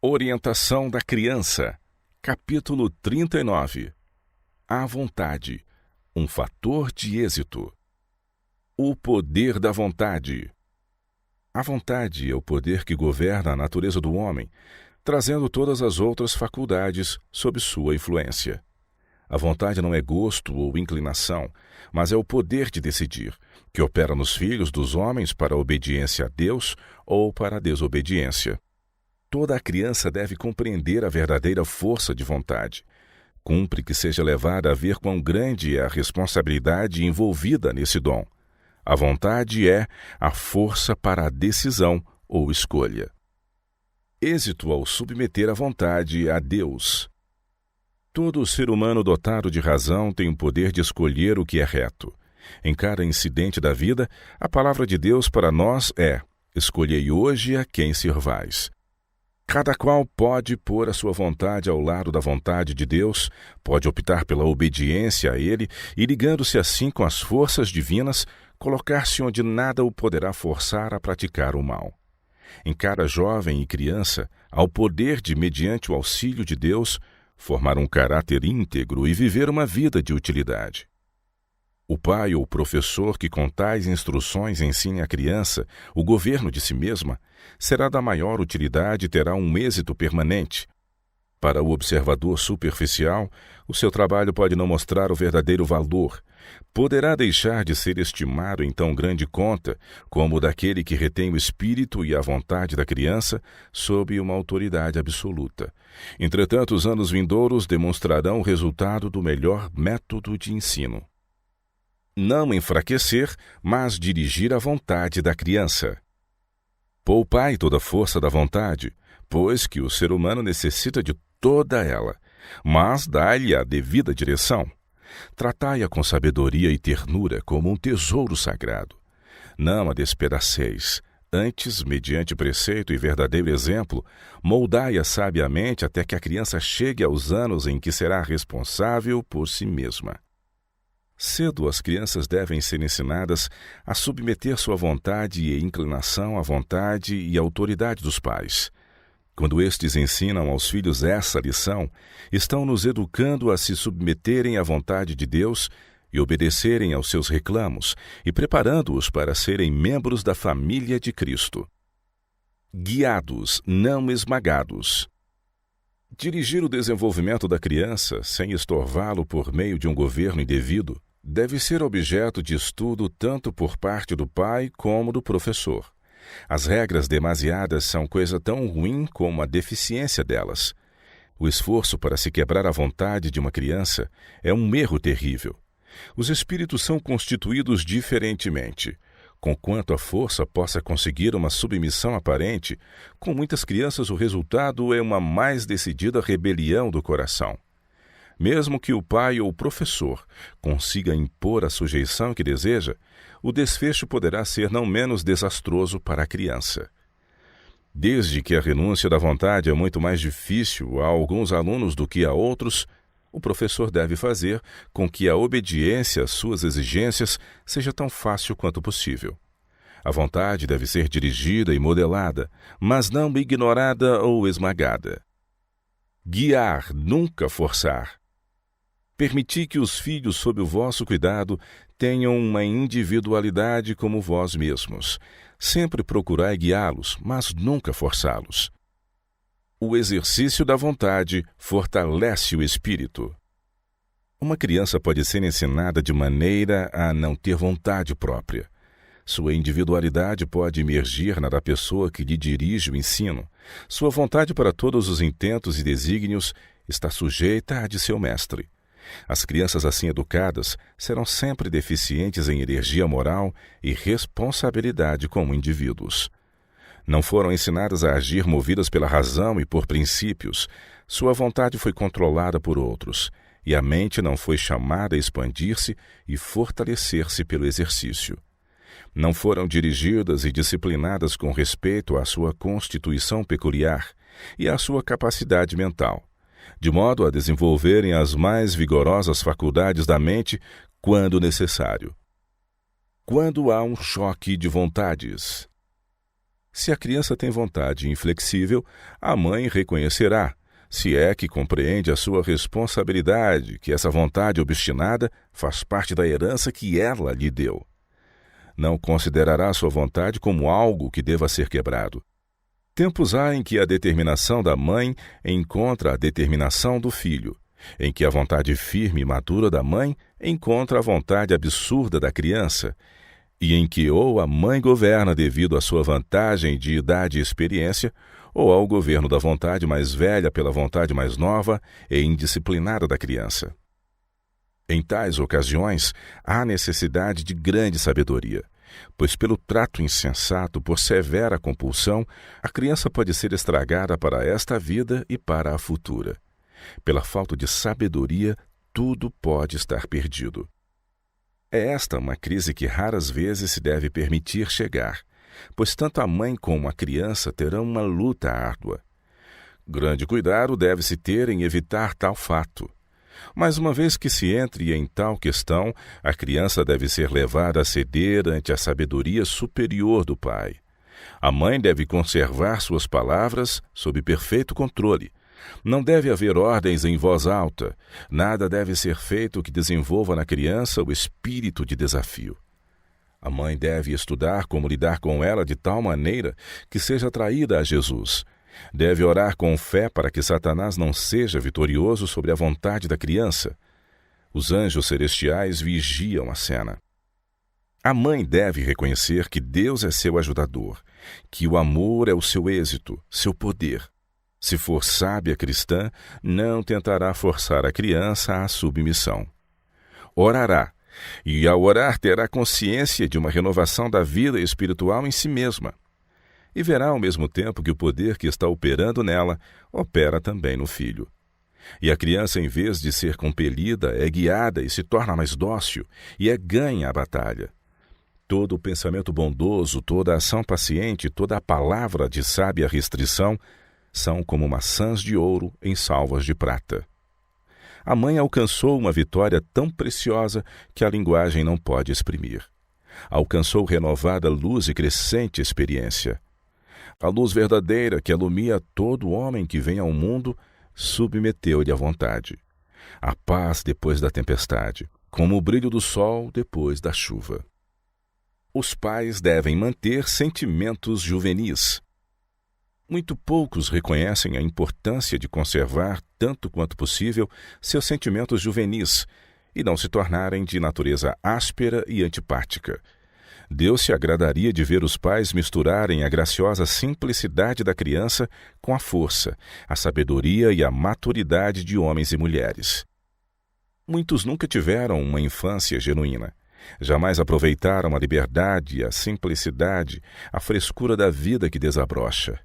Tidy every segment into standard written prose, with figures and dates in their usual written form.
Orientação da criança. Capítulo 39. A vontade, um fator de êxito. O poder da vontade. A vontade é o poder que governa a natureza do homem, trazendo todas as outras faculdades sob sua influência. A vontade não é gosto ou inclinação, mas é o poder de decidir, que opera nos filhos dos homens para a obediência a Deus ou para a desobediência. Toda a criança deve compreender a verdadeira força de vontade. Cumpre que seja levada a ver quão grande é a responsabilidade envolvida nesse dom. A vontade é a força para a decisão ou escolha. Êxito ao submeter a vontade a Deus. Todo ser humano dotado de razão tem o poder de escolher o que é reto. Em cada incidente da vida, a palavra de Deus para nós é: escolhei hoje a quem servais. Cada qual pode pôr a sua vontade ao lado da vontade de Deus, pode optar pela obediência a Ele e, ligando-se assim com as forças divinas, colocar-se onde nada o poderá forçar a praticar o mal. Em cada jovem e criança, há o poder de, mediante o auxílio de Deus, formar um caráter íntegro e viver uma vida de utilidade. O pai ou professor que com tais instruções ensine à criança o governo de si mesma será da maior utilidade e terá um êxito permanente. Para o observador superficial, o seu trabalho pode não mostrar o verdadeiro valor. Poderá deixar de ser estimado em tão grande conta como o daquele que retém o espírito e a vontade da criança sob uma autoridade absoluta. Entretanto, os anos vindouros demonstrarão o resultado do melhor método de ensino. Não enfraquecer, mas dirigir a vontade da criança. Poupai toda a força da vontade, pois que o ser humano necessita de toda ela, mas dá-lhe a devida direção. Tratai-a com sabedoria e ternura como um tesouro sagrado. Não a despedaceis, antes, mediante preceito e verdadeiro exemplo, moldai-a sabiamente até que a criança chegue aos anos em que será responsável por si mesma. Cedo as crianças devem ser ensinadas a submeter sua vontade e inclinação à vontade e à autoridade dos pais. Quando estes ensinam aos filhos essa lição, estão nos educando a se submeterem à vontade de Deus e obedecerem aos seus reclamos e preparando-os para serem membros da família de Cristo. Guiados, não esmagados. Dirigir o desenvolvimento da criança, sem estorvá-lo por meio de um governo indevido, deve ser objeto de estudo tanto por parte do pai como do professor. As regras demasiadas são coisa tão ruim como a deficiência delas. O esforço para se quebrar a vontade de uma criança é um erro terrível. Os espíritos são constituídos diferentemente. Conquanto a força possa conseguir uma submissão aparente, com muitas crianças o resultado é uma mais decidida rebelião do coração. Mesmo que o pai ou o professor consiga impor a sujeição que deseja, o desfecho poderá ser não menos desastroso para a criança. Desde que a renúncia da vontade é muito mais difícil a alguns alunos do que a outros, o professor deve fazer com que a obediência às suas exigências seja tão fácil quanto possível. A vontade deve ser dirigida e modelada, mas não ignorada ou esmagada. Guiar, nunca forçar. Permiti que os filhos sob o vosso cuidado tenham uma individualidade como vós mesmos. Sempre procurai guiá-los, mas nunca forçá-los. O exercício da vontade fortalece o espírito. Uma criança pode ser ensinada de maneira a não ter vontade própria. Sua individualidade pode emergir na da pessoa que lhe dirige o ensino. Sua vontade para todos os intentos e desígnios está sujeita à de seu mestre. As crianças assim educadas serão sempre deficientes em energia moral e responsabilidade como indivíduos. Não foram ensinadas a agir movidas pela razão e por princípios. Sua vontade foi controlada por outros, e a mente não foi chamada a expandir-se e fortalecer-se pelo exercício. Não foram dirigidas e disciplinadas com respeito à sua constituição peculiar e à sua capacidade mental, de modo a desenvolverem as mais vigorosas faculdades da mente quando necessário. Quando há um choque de vontades. Se a criança tem vontade inflexível, a mãe reconhecerá, se é que compreende a sua responsabilidade, que essa vontade obstinada faz parte da herança que ela lhe deu. Não considerará sua vontade como algo que deva ser quebrado. Tempos há em que a determinação da mãe encontra a determinação do filho, em que a vontade firme e madura da mãe encontra a vontade absurda da criança, e em que ou a mãe governa devido à sua vantagem de idade e experiência, ou ao governo da vontade mais velha pela vontade mais nova e indisciplinada da criança. Em tais ocasiões, há necessidade de grande sabedoria, pois pelo trato insensato, por severa compulsão, a criança pode ser estragada para esta vida e para a futura. Pela falta de sabedoria, tudo pode estar perdido. É esta uma crise que raras vezes se deve permitir chegar, pois tanto a mãe como a criança terão uma luta árdua. Grande cuidado deve-se ter em evitar tal fato. Mas uma vez que se entre em tal questão, a criança deve ser levada a ceder ante a sabedoria superior do pai. A mãe deve conservar suas palavras sob perfeito controle. Não deve haver ordens em voz alta. Nada deve ser feito que desenvolva na criança o espírito de desafio. A mãe deve estudar como lidar com ela de tal maneira que seja atraída a Jesus. Deve orar com fé para que Satanás não seja vitorioso sobre a vontade da criança. Os anjos celestiais vigiam a cena. A mãe deve reconhecer que Deus é seu ajudador, que o amor é o seu êxito, seu poder. Se for sábia cristã, não tentará forçar a criança à submissão. Orará, e ao orar terá consciência de uma renovação da vida espiritual em si mesma. E verá ao mesmo tempo que o poder que está operando nela opera também no filho. E a criança, em vez de ser compelida, é guiada e se torna mais dócil, e ganha a batalha. Todo o pensamento bondoso, toda a ação paciente, toda a palavra de sábia restrição são como maçãs de ouro em salvas de prata. A mãe alcançou uma vitória tão preciosa que a linguagem não pode exprimir. Alcançou renovada luz e crescente experiência. A luz verdadeira que alumia todo homem que vem ao mundo submeteu-lhe à vontade. A paz depois da tempestade, como o brilho do sol depois da chuva. Os pais devem manter sentimentos juvenis. Muito poucos reconhecem a importância de conservar, tanto quanto possível, seus sentimentos juvenis e não se tornarem de natureza áspera e antipática. Deus se agradaria de ver os pais misturarem a graciosa simplicidade da criança com a força, a sabedoria e a maturidade de homens e mulheres. Muitos nunca tiveram uma infância genuína. Jamais aproveitaram a liberdade, a simplicidade, a frescura da vida que desabrocha.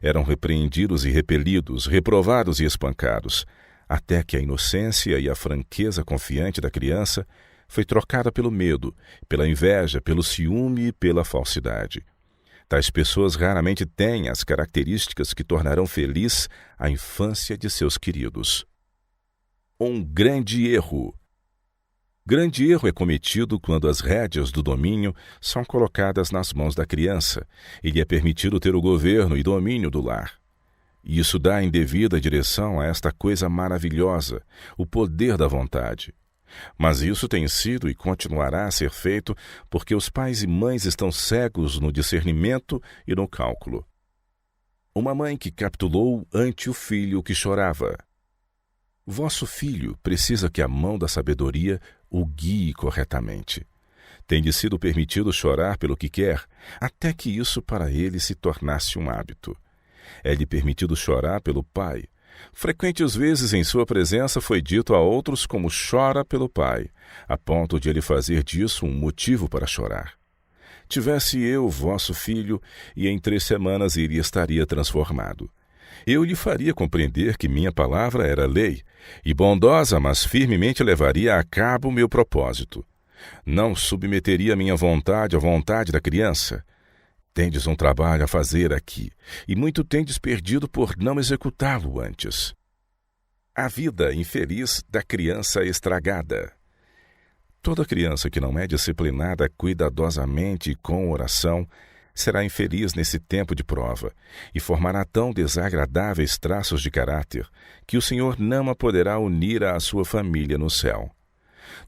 Eram repreendidos e repelidos, reprovados e espancados, até que a inocência e a franqueza confiante da criança foi trocada pelo medo, pela inveja, pelo ciúme e pela falsidade. Tais pessoas raramente têm as características que tornarão feliz a infância de seus queridos. Um grande erro. Grande erro é cometido quando as rédeas do domínio são colocadas nas mãos da criança e lhe é permitido ter o governo e domínio do lar. E isso dá indevida direção a esta coisa maravilhosa, o poder da vontade. Mas isso tem sido e continuará a ser feito porque os pais e mães estão cegos no discernimento e no cálculo. Uma mãe que capitulou ante o filho que chorava. Vosso filho precisa que a mão da sabedoria o guie corretamente. Tem-lhe sido permitido chorar pelo que quer, até que isso para ele se tornasse um hábito. É-lhe permitido chorar pelo pai. Frequentes vezes em sua presença foi dito a outros como chora pelo pai, a ponto de ele fazer disso um motivo para chorar. Tivesse eu vosso filho, e em 3 semanas ele estaria transformado. Eu lhe faria compreender que minha palavra era lei, e bondosa, mas firmemente levaria a cabo meu propósito. Não submeteria minha vontade à vontade da criança. Tendes um trabalho a fazer aqui, e muito tendes perdido por não executá-lo antes. A vida infeliz da criança estragada. Toda criança que não é disciplinada cuidadosamente e com oração Será infeliz nesse tempo de prova e formará tão desagradáveis traços de caráter que o Senhor não a poderá unir à sua família no céu.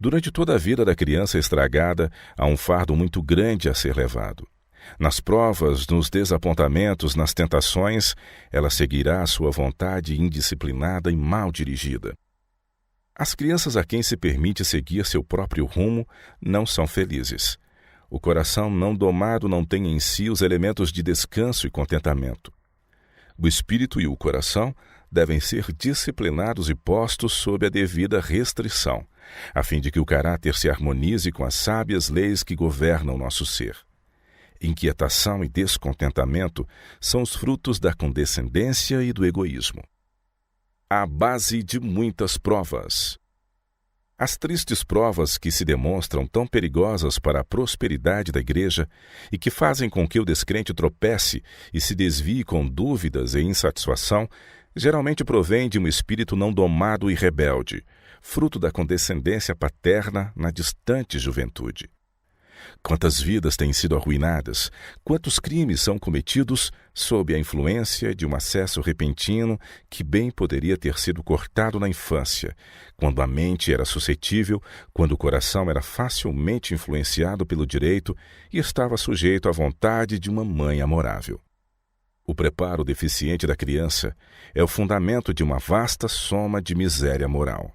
Durante toda a vida da criança estragada, há um fardo muito grande a ser levado. Nas provas, nos desapontamentos, nas tentações, ela seguirá a sua vontade indisciplinada e mal dirigida. As crianças a quem se permite seguir seu próprio rumo não são felizes. O coração não domado não tem em si os elementos de descanso e contentamento. O espírito e o coração devem ser disciplinados e postos sob a devida restrição, a fim de que o caráter se harmonize com as sábias leis que governam nosso ser. Inquietação e descontentamento são os frutos da condescendência e do egoísmo. A base de muitas provas. As tristes provas que se demonstram tão perigosas para a prosperidade da igreja e que fazem com que o descrente tropece e se desvie com dúvidas e insatisfação, geralmente provêm de um espírito não domado e rebelde, fruto da condescendência paterna na distante juventude. Quantas vidas têm sido arruinadas, quantos crimes são cometidos sob a influência de um acesso repentino que bem poderia ter sido cortado na infância, quando a mente era suscetível, quando o coração era facilmente influenciado pelo direito e estava sujeito à vontade de uma mãe amorável. O preparo deficiente da criança é o fundamento de uma vasta soma de miséria moral.